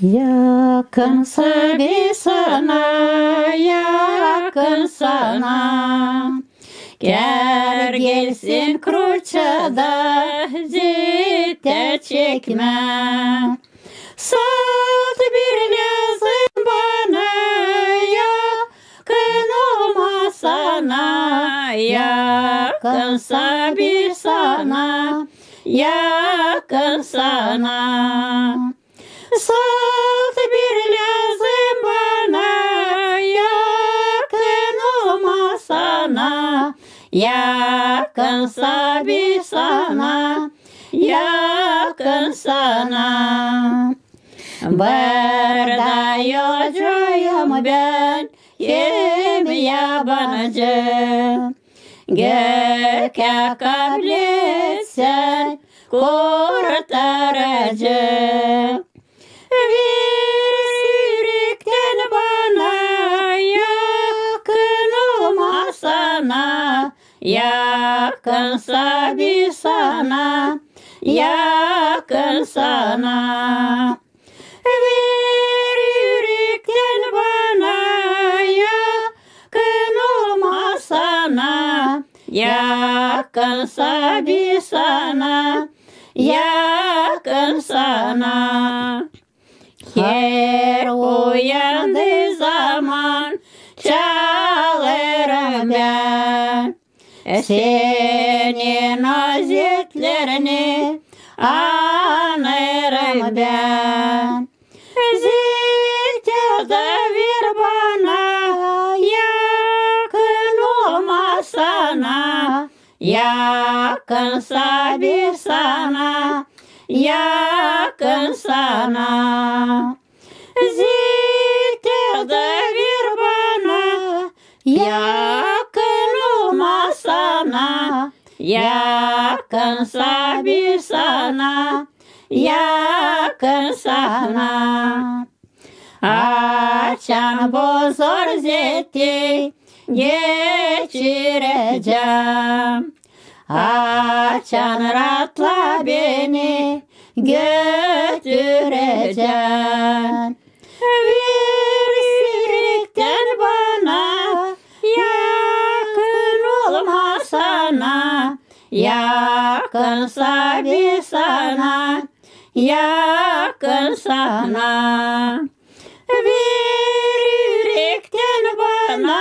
Yakınsa bir sana, yakın sana. Gelsin kruçada, zite çekme. Salt bir lazım bana, yakın olmasana. Yakınsa bir sana, yakın sana. Salt bir lazım bana, yakın olmasana. Yakınsa bir sana, yakın sana. Burada yolcuyum ben, hem yabancı. Göke kabletsen kurtarıcı. Virikten bana, yakın olmasana. Yakınsa bir sana, yakın sana. Ver yürekten bana, yakın olmasana. Yakınsa bir sana, yakın sana. Her uyandığı zaman çalarım ben senin hazretlerini anarım ben. Zil çaldı ver bana, yakın olmasana. Yakınsa bir sana, yakın sana. Zil çaldı ver bana, yakın olmasana. Yakınsa bir sana, yakın sana. Açan bozor zeti geçireceğim. Açan rahatla beni götüreceksin. Virikten bana, yakın olmasana. Yakınsa bir sana, yakın sana. Virikten bana,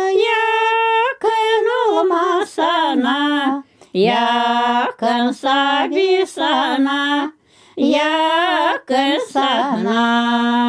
yakın olmasana. Yakınsa bir sana, yakın sana.